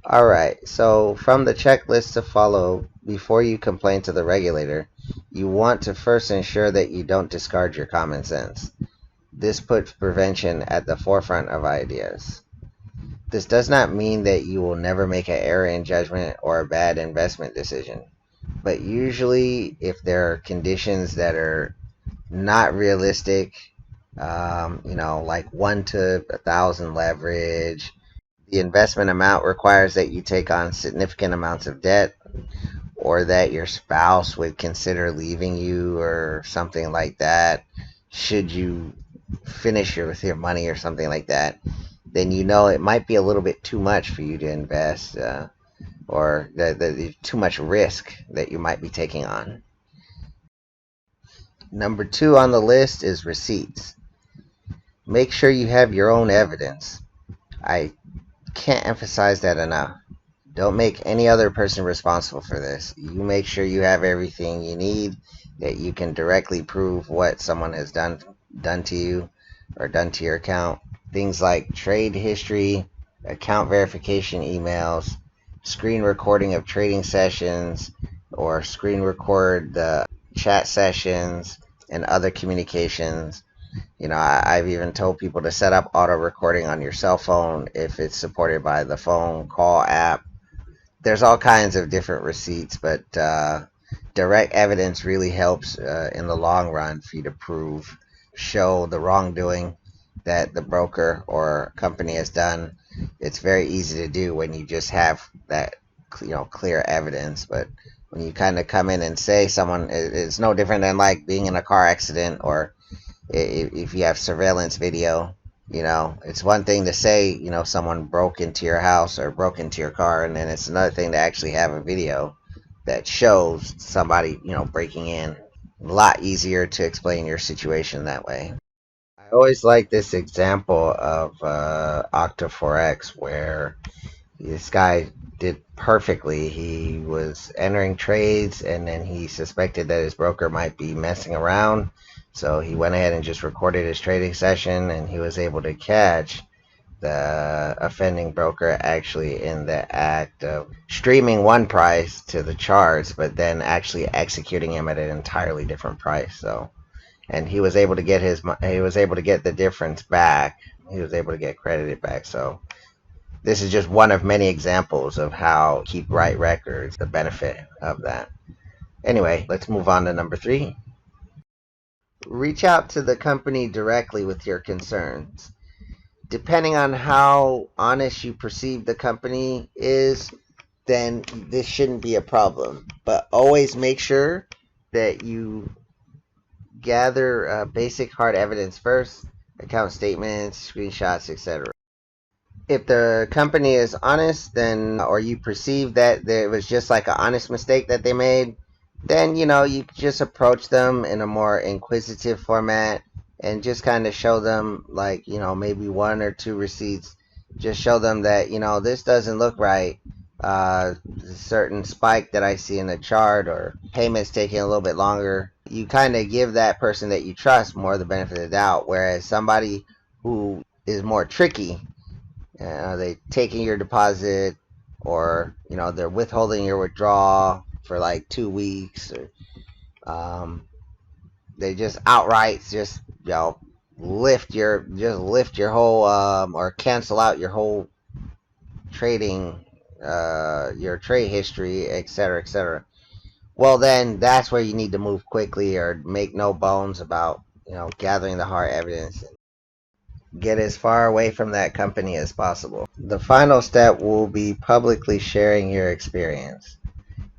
Alright, so from the checklist to follow before you complain to the regulator, you want to first ensure that you don't discard your common sense. This puts prevention at the forefront of ideas. This does not mean that you will never make an error in judgment or a bad investment decision, but usually if there are conditions that are not realistic, like 1 to 1,000 leverage, the investment amount requires that you take on significant amounts of debt, or that your spouse would consider leaving you or something like that should you finish with your money or something like that, then you know it might be a little bit too much for you to invest, or too much risk that you might be taking on. Number two on the list is receipts. Make sure you have your own evidence. I can't emphasize that enough. Don't make any other person responsible for this. You make sure you have everything you need, that you can directly prove what someone has done to you or done to your account. Things like trade history, account verification emails, screen recording of trading sessions, or screen record the chat sessions and other communications. I've even told people to set up auto recording on your cell phone if it's supported by the phone call app. There's all kinds of different receipts, but direct evidence really helps in the long run for you to show the wrongdoing that the broker or company has done. It's very easy to do when you just have that clear evidence. But when you kind of come in and say someone, it's no different than like being in a car accident, or if you have surveillance video. It's one thing to say, someone broke into your house or broke into your car, and then it's another thing to actually have a video that shows somebody, breaking in. A lot easier to explain your situation that way. I always like this example of Octa4x, where this guy did perfectly. He was entering trades, and then he suspected that his broker might be messing around. So he went ahead and just recorded his trading session, and he was able to catch the offending broker actually in the act of streaming one price to the charts, but then actually executing him at an entirely different price. So, and he was able to get the difference back. He was able to get credited back. So this is just one of many examples of how keep right records, the benefit of that. Anyway, let's move on to number three. Reach out to the company directly with your concerns. Depending on how honest you perceive the company is, then this shouldn't be a problem. But always make sure that you gather basic hard evidence first, account statements, screenshots, etc. If the company is honest, then, or you perceive that there was just like an honest mistake that they made, then you just approach them in a more inquisitive format and just kind of show them, like, maybe one or two receipts. Just show them that this doesn't look right. Certain spike that I see in the chart, or payments taking a little bit longer. You kind of give that person that you trust more the benefit of the doubt, whereas somebody who is more tricky, they taking your deposit, or they're withholding your withdrawal for like 2 weeks, or they just outright just lift your whole, or cancel out your whole trading, your trade history, etc., etc. Well, then that's where you need to move quickly, or make no bones about gathering the hard evidence. Get as far away from that company as possible. The final step will be publicly sharing your experience.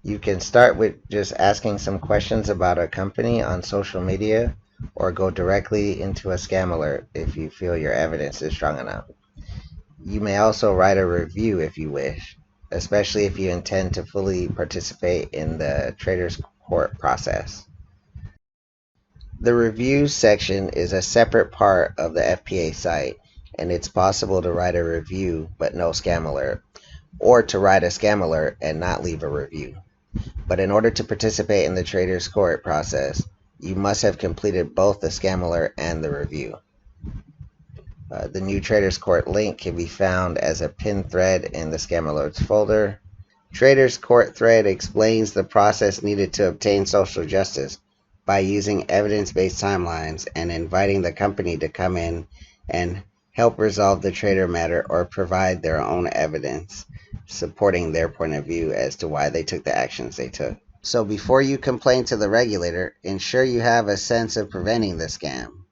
You can start with just asking some questions about a company on social media, or go directly into a scam alert if you feel your evidence is strong enough. You may also write a review if you wish, especially if you intend to fully participate in the trader's court process. The reviews section is a separate part of the FPA site, and it's possible to write a review but no scam alert, or to write a scam alert and not leave a review. But in order to participate in the trader's court process, you must have completed both the scam alert and the review. The new Traders Court link can be found as a pinned thread in the Scam Alerts folder. Traders Court thread explains the process needed to obtain social justice by using evidence-based timelines and inviting the company to come in and help resolve the trader matter or provide their own evidence supporting their point of view as to why they took the actions they took. So before you complain to the regulator, ensure you have a sense of preventing the scam.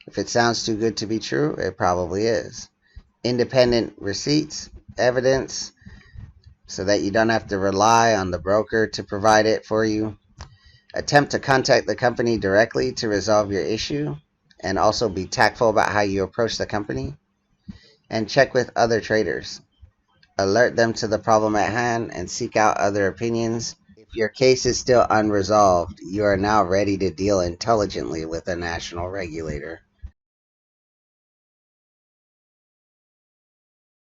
If it sounds too good to be true, it probably is. Independent receipts, evidence, so that you don't have to rely on the broker to provide it for you. Attempt to contact the company directly to resolve your issue, and also be tactful about how you approach the company. And check with other traders. Alert them to the problem at hand and seek out other opinions. If your case is still unresolved, you are now ready to deal intelligently with a national regulator.